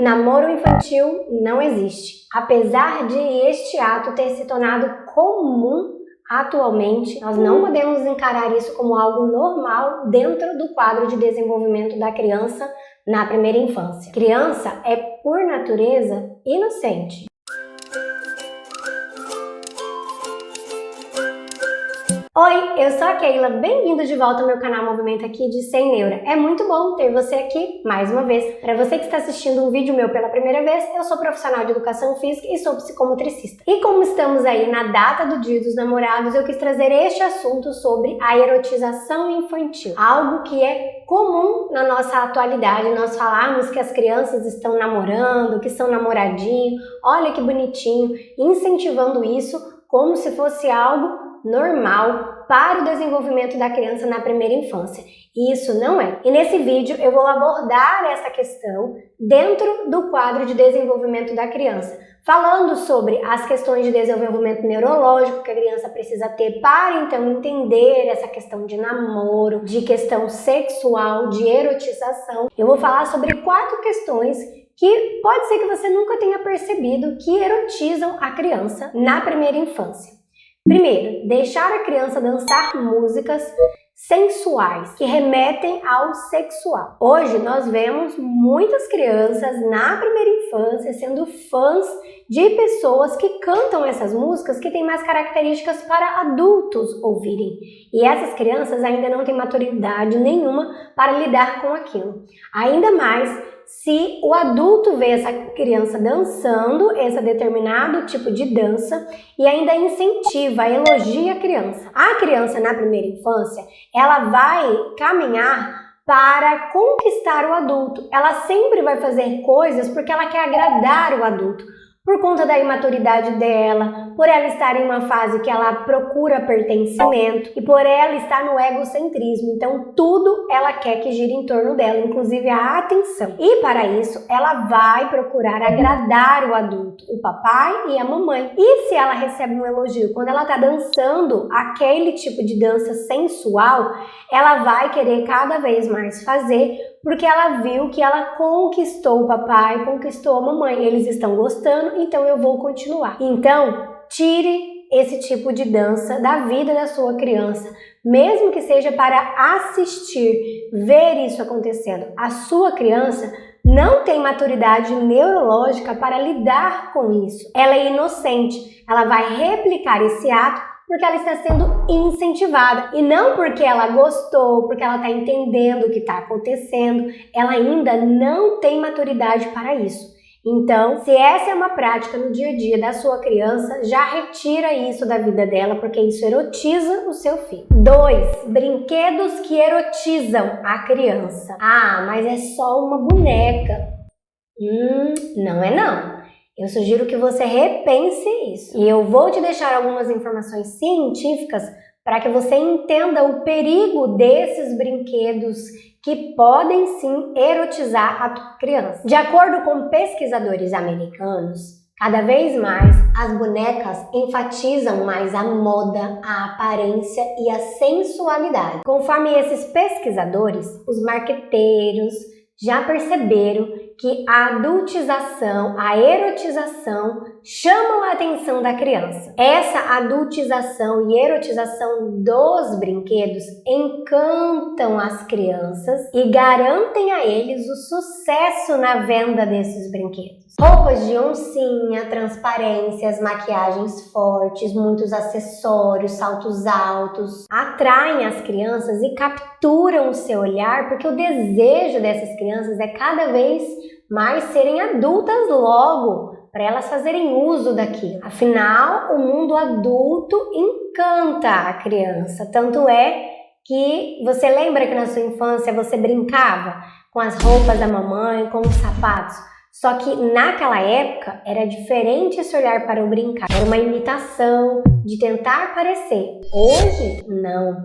Namoro infantil não existe. Apesar de este ato ter se tornado comum atualmente, nós não podemos encarar isso como algo normal dentro do quadro de desenvolvimento da criança na primeira infância. Criança é, por natureza, inocente. Oi, eu sou a Keila, bem-vindo de volta ao meu canal Movimento aqui de Sem Neura. É muito bom ter você aqui mais uma vez. Para você que está assistindo um vídeo meu pela primeira vez, eu sou profissional de educação física e sou psicomotricista. E como estamos aí na data do Dia dos Namorados, eu quis trazer este assunto sobre a erotização infantil. Algo que é comum na nossa atualidade, nós falarmos que as crianças estão namorando, que são namoradinho, olha que bonitinho, incentivando isso como se fosse algo normal para o desenvolvimento da criança na primeira infância. E isso não é. E nesse vídeo eu vou abordar essa questão dentro do quadro de desenvolvimento da criança, falando sobre as questões de desenvolvimento neurológico que a criança precisa ter para então entender essa questão de namoro, de questão sexual, de erotização. Eu vou falar sobre 4 questões que pode ser que você nunca tenha percebido que erotizam a criança na primeira infância. Primeiro, deixar a criança dançar músicas sensuais que remetem ao sexual. Hoje nós vemos muitas crianças na primeira infância sendo fãs de pessoas que cantam essas músicas que têm mais características para adultos ouvirem. E essas crianças ainda não têm maturidade nenhuma para lidar com aquilo. Ainda mais se o adulto vê essa criança dançando esse determinado tipo de dança e ainda incentiva, elogia a criança. A criança na primeira infância, ela vai caminhar para conquistar o adulto. Ela sempre vai fazer coisas porque ela quer agradar o adulto. Por conta da imaturidade dela, por ela estar em uma fase que ela procura pertencimento e por ela estar no egocentrismo. Então, tudo ela quer que gire em torno dela, inclusive a atenção. E para isso, ela vai procurar agradar o adulto, o papai e a mamãe. E se ela recebe um elogio quando ela está dançando aquele tipo de dança sensual, ela vai querer cada vez mais fazer, porque ela viu que ela conquistou o papai, conquistou a mamãe. Eles estão gostando, então eu vou continuar. Então, tire esse tipo de dança da vida da sua criança, mesmo que seja para assistir, ver isso acontecendo. A sua criança não tem maturidade neurológica para lidar com isso. Ela é inocente, ela vai replicar esse ato porque ela está sendo incentivada e não porque ela gostou, porque ela está entendendo o que está acontecendo. Ela ainda não tem maturidade para isso. Então, se essa é uma prática no dia a dia da sua criança, já retira isso da vida dela, porque isso erotiza o seu filho. 2. Brinquedos que erotizam a criança. Ah, mas é só uma boneca. Não é não. Eu sugiro que você repense isso. E eu vou te deixar algumas informações científicas para que você entenda o perigo desses brinquedos que podem sim erotizar a tua criança. De acordo com pesquisadores americanos, cada vez mais as bonecas enfatizam mais a moda, a aparência e a sensualidade. Conforme esses pesquisadores, os marqueteiros já perceberam que a adultização, a erotização chamam a atenção da criança. Essa adultização e erotização dos brinquedos encantam as crianças e garantem a eles o sucesso na venda desses brinquedos. Roupas de oncinha, transparências, maquiagens fortes, muitos acessórios, saltos altos, atraem as crianças e capturam o seu olhar, porque o desejo dessas crianças é cada vez mais serem adultas logo, para elas fazerem uso daquilo. Afinal, o mundo adulto encanta a criança, tanto é que você lembra que na sua infância você brincava com as roupas da mamãe, com os sapatos? Só que naquela época era diferente esse olhar para o brincar, era uma imitação de tentar parecer. Hoje, não.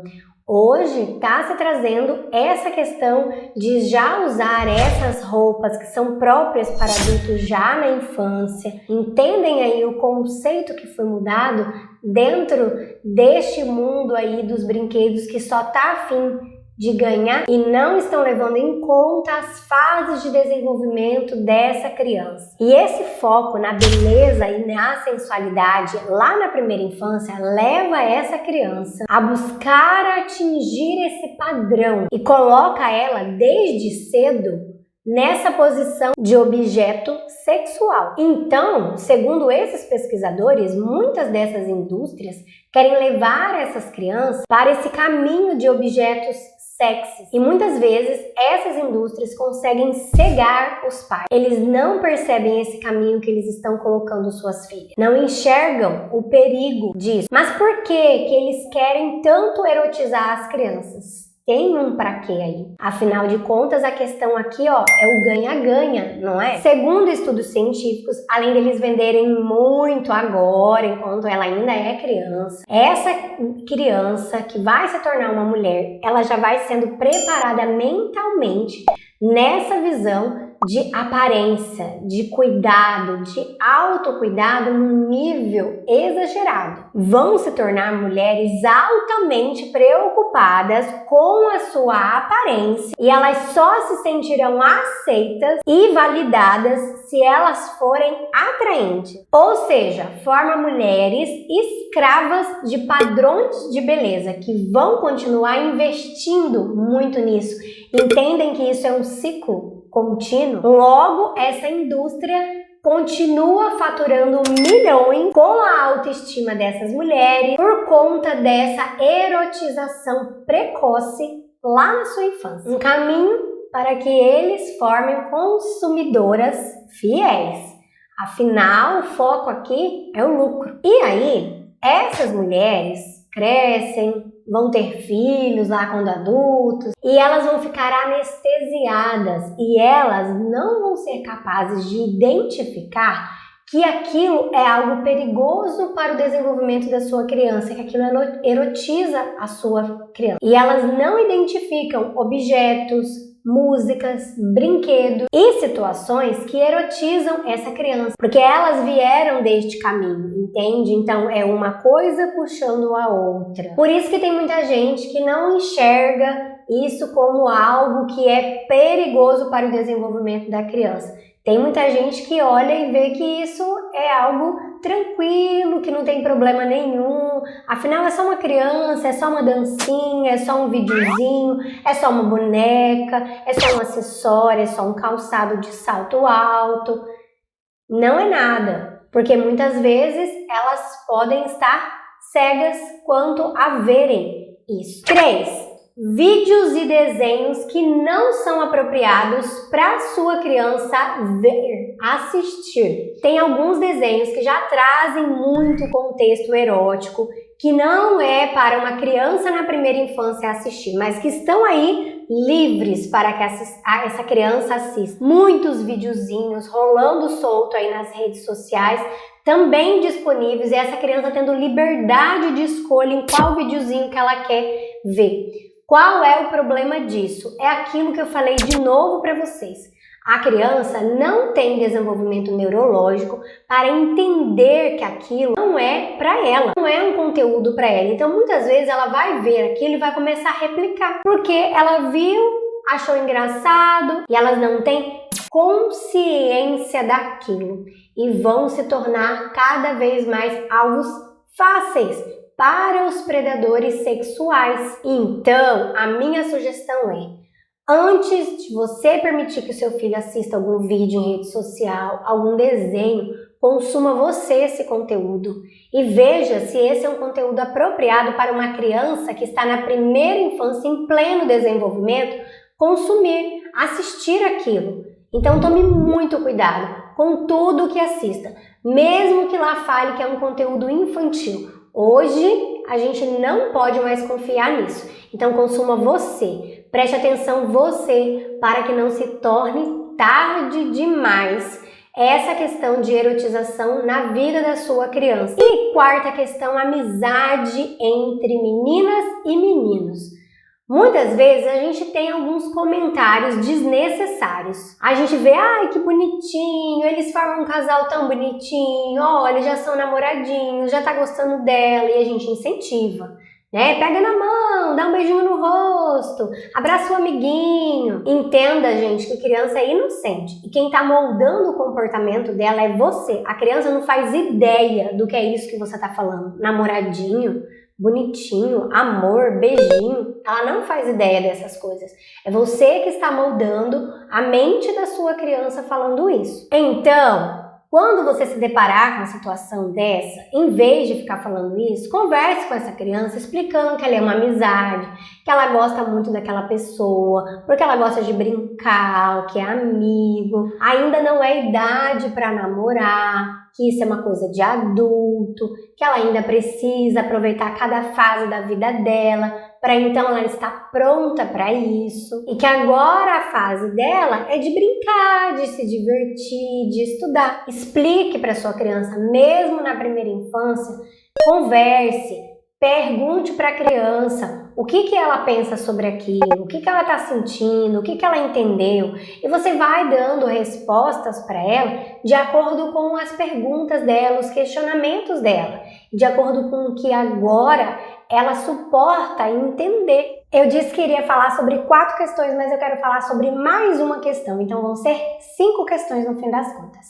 Hoje está se trazendo essa questão de já usar essas roupas que são próprias para adultos já na infância. Entendem aí o conceito que foi mudado dentro deste mundo aí dos brinquedos que só está afim de ganhar e não estão levando em conta as fases de desenvolvimento dessa criança. E esse foco na beleza e na sensualidade lá na primeira infância leva essa criança a buscar atingir esse padrão e coloca ela desde cedo nessa posição de objeto sexual. Então, segundo esses pesquisadores, muitas dessas indústrias querem levar essas crianças para esse caminho de objetos sexys. E muitas vezes essas indústrias conseguem cegar os pais. Eles não percebem esse caminho que eles estão colocando suas filhas. Não enxergam o perigo disso. Mas por que eles querem tanto erotizar as crianças? Tem um pra quê aí? Afinal de contas, a questão aqui, ó, é o ganha-ganha, não é? Segundo estudos científicos, além deles venderem muito agora, enquanto ela ainda é criança, essa criança que vai se tornar uma mulher, ela já vai sendo preparada mentalmente nessa visão de aparência, de cuidado, de autocuidado num nível exagerado. Vão se tornar mulheres altamente preocupadas com a sua aparência e elas só se sentirão aceitas e validadas se elas forem atraentes. Ou seja, forma mulheres escravas de padrões de beleza que vão continuar investindo muito nisso. Entendem que isso é um ciclo contínuo? Logo, essa indústria continua faturando milhões com a autoestima dessas mulheres por conta dessa erotização precoce lá na sua infância. Um caminho para que eles formem consumidoras fiéis. Afinal, o foco aqui é o lucro. E aí, essas mulheres crescem, vão ter filhos lá quando adultos e elas vão ficar anestesiadas e elas não vão ser capazes de identificar que aquilo é algo perigoso para o desenvolvimento da sua criança, que aquilo erotiza a sua criança. E elas não identificam objetos, músicas, brinquedos e situações que erotizam essa criança, porque elas vieram deste caminho, entende? Então é uma coisa puxando a outra. Por isso que tem muita gente que não enxerga isso como algo que é perigoso para o desenvolvimento da criança. Tem muita gente que olha e vê que isso é algo tranquilo, que não tem problema nenhum. Afinal, é só uma criança, é só uma dancinha, é só um videozinho, é só uma boneca, é só um acessório, é só um calçado de salto alto. Não é nada, porque muitas vezes elas podem estar cegas quanto a verem isso. 3. Vídeos e desenhos que não são apropriados para sua criança ver, assistir. Tem alguns desenhos que já trazem muito contexto erótico, que não é para uma criança na primeira infância assistir, mas que estão aí livres para que essa criança assista. Muitos videozinhos rolando solto aí nas redes sociais, também disponíveis, e essa criança tendo liberdade de escolha em qual videozinho que ela quer ver. Qual é o problema disso? É aquilo que eu falei de novo para vocês. A criança não tem desenvolvimento neurológico para entender que aquilo não é para ela, não é um conteúdo para ela. Então, muitas vezes ela vai ver aquilo e vai começar a replicar, porque ela viu, achou engraçado e elas não têm consciência daquilo e vão se tornar cada vez mais alvos fáceis para os predadores sexuais. Então, a minha sugestão é: antes de você permitir que o seu filho assista algum vídeo em rede social, algum desenho, consuma você esse conteúdo e veja se esse é um conteúdo apropriado para uma criança que está na primeira infância, em pleno desenvolvimento, consumir, assistir aquilo. Então tome muito cuidado com tudo que assista, mesmo que lá fale que é um conteúdo infantil. Hoje, a gente não pode mais confiar nisso. Então, consuma você. Preste atenção você para que não se torne tarde demais essa questão de erotização na vida da sua criança. E quarta questão, amizade entre meninas e meninos. Muitas vezes a gente tem alguns comentários desnecessários. A gente vê, ai que bonitinho, eles formam um casal tão bonitinho, olha, já são namoradinhos, já tá gostando dela, e a gente incentiva, né? Pega na mão, dá um beijinho no rosto, abraça o amiguinho. Entenda, gente, que criança é inocente e quem tá moldando o comportamento dela é você. A criança não faz ideia do que é isso que você tá falando. Namoradinho, bonitinho, amor, beijinho. Ela não faz ideia dessas coisas. É você que está moldando a mente da sua criança falando isso. Então, quando você se deparar com uma situação dessa, em vez de ficar falando isso, converse com essa criança explicando que ela é uma amizade, que ela gosta muito daquela pessoa, porque ela gosta de brincar, que é amigo, ainda não é idade para namorar, que isso é uma coisa de adulto, que ela ainda precisa aproveitar cada fase da vida dela, para então ela estar pronta para isso, e que agora a fase dela é de brincar, de se divertir, de estudar. Explique para sua criança, mesmo na primeira infância, converse, pergunte para a criança o que ela pensa sobre aquilo, o que ela está sentindo, o que ela entendeu, e você vai dando respostas para ela de acordo com as perguntas dela, os questionamentos dela, de acordo com o que agora ela suporta entender. Eu disse que iria falar sobre 4 questões, mas eu quero falar sobre mais uma questão, então vão ser 5 questões no fim das contas.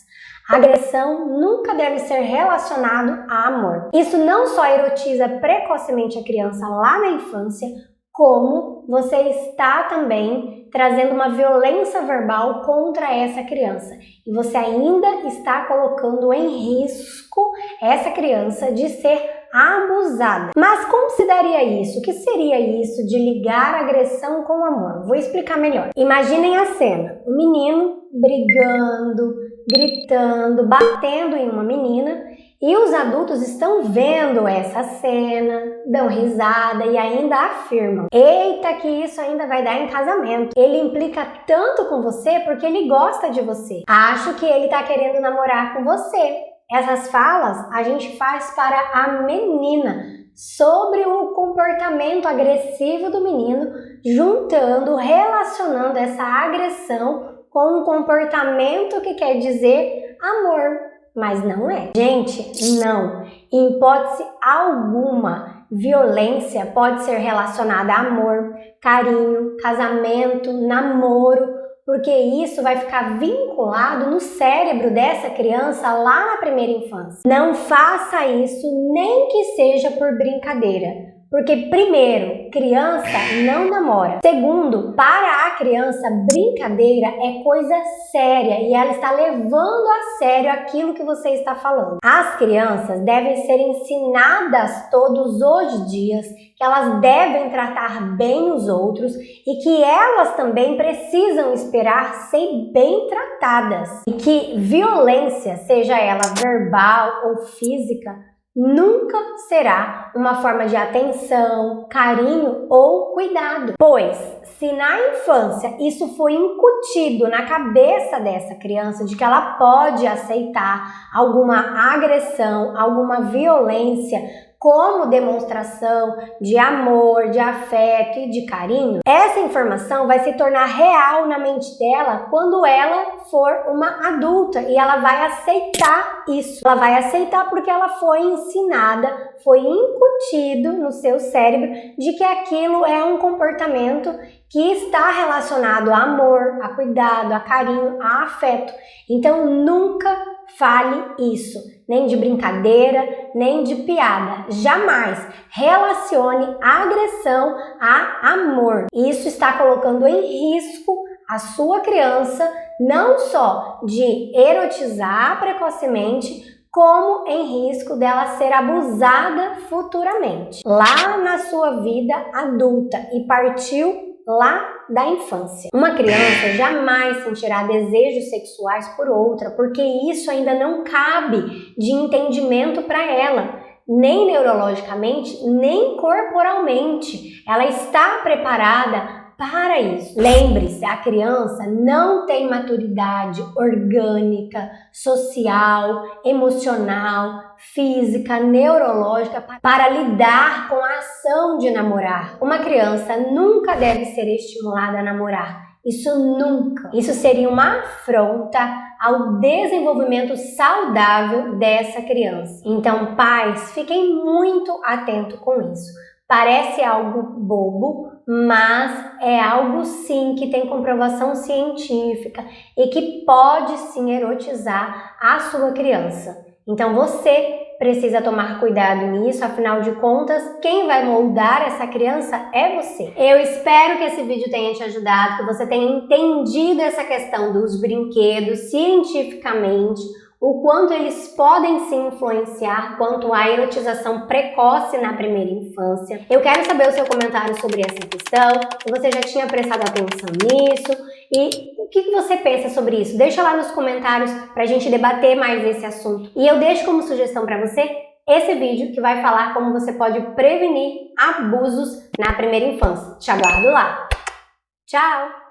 A agressão nunca deve ser relacionado a amor. Isso não só erotiza precocemente a criança lá na infância, como você está também trazendo uma violência verbal contra essa criança. E você ainda está colocando em risco essa criança de ser abusada. Mas como se daria isso? O que seria isso de ligar a agressão com amor? Vou explicar melhor. Imaginem a cena, um menino brigando, gritando, batendo em uma menina, e os adultos estão vendo essa cena, dão risada e ainda afirmam: eita, que isso ainda vai dar em casamento. Ele implica tanto com você porque ele gosta de você. Acho que ele tá querendo namorar com você. Essas falas a gente faz para a menina sobre o comportamento agressivo do menino, relacionando essa agressão com um comportamento que quer dizer amor, mas não é. Gente, não. Em hipótese alguma, violência pode ser relacionada a amor, carinho, casamento, namoro, porque isso vai ficar vinculado no cérebro dessa criança lá na primeira infância. Não faça isso, nem que seja por brincadeira. Porque, primeiro, criança não namora. Segundo, para a criança, brincadeira é coisa séria e ela está levando a sério aquilo que você está falando. As crianças devem ser ensinadas todos os dias que elas devem tratar bem os outros e que elas também precisam esperar ser bem tratadas. E que violência, seja ela verbal ou física, nunca será uma forma de atenção, carinho ou cuidado. Pois, se na infância isso foi incutido na cabeça dessa criança de que ela pode aceitar alguma agressão, alguma violência como demonstração de amor, de afeto e de carinho, essa informação vai se tornar real na mente dela quando ela for uma adulta e ela vai aceitar isso. Ela vai aceitar porque ela foi ensinada, foi incutido no seu cérebro de que aquilo é um comportamento que está relacionado a amor, a cuidado, a carinho, a afeto. Então nunca fale isso, nem de brincadeira, nem de piada. Jamais relacione agressão a amor. Isso está colocando em risco a sua criança, não só de erotizar precocemente, como em risco dela ser abusada futuramente, lá na sua vida adulta, e partiu lá da infância. Uma criança jamais sentirá desejos sexuais por outra, porque isso ainda não cabe de entendimento para ela, nem neurologicamente, nem corporalmente. Ela está preparada para isso. Lembre-se, a criança não tem maturidade orgânica, social, emocional, física, neurológica para lidar com a ação de namorar. Uma criança nunca deve ser estimulada a namorar. Isso nunca. Isso seria uma afronta ao desenvolvimento saudável dessa criança. Então, pais, fiquem muito atentos com isso. Parece algo bobo, mas é algo sim que tem comprovação científica e que pode sim erotizar a sua criança. Então você precisa tomar cuidado nisso, afinal de contas, quem vai moldar essa criança é você. Eu espero que esse vídeo tenha te ajudado, que você tenha entendido essa questão dos brinquedos cientificamente, o quanto eles podem se influenciar quanto à erotização precoce na primeira infância. Eu quero saber o seu comentário sobre essa questão, se você já tinha prestado atenção nisso e o que você pensa sobre isso. Deixa lá nos comentários pra gente debater mais esse assunto. E eu deixo como sugestão pra você esse vídeo que vai falar como você pode prevenir abusos na primeira infância. Te aguardo lá. Tchau!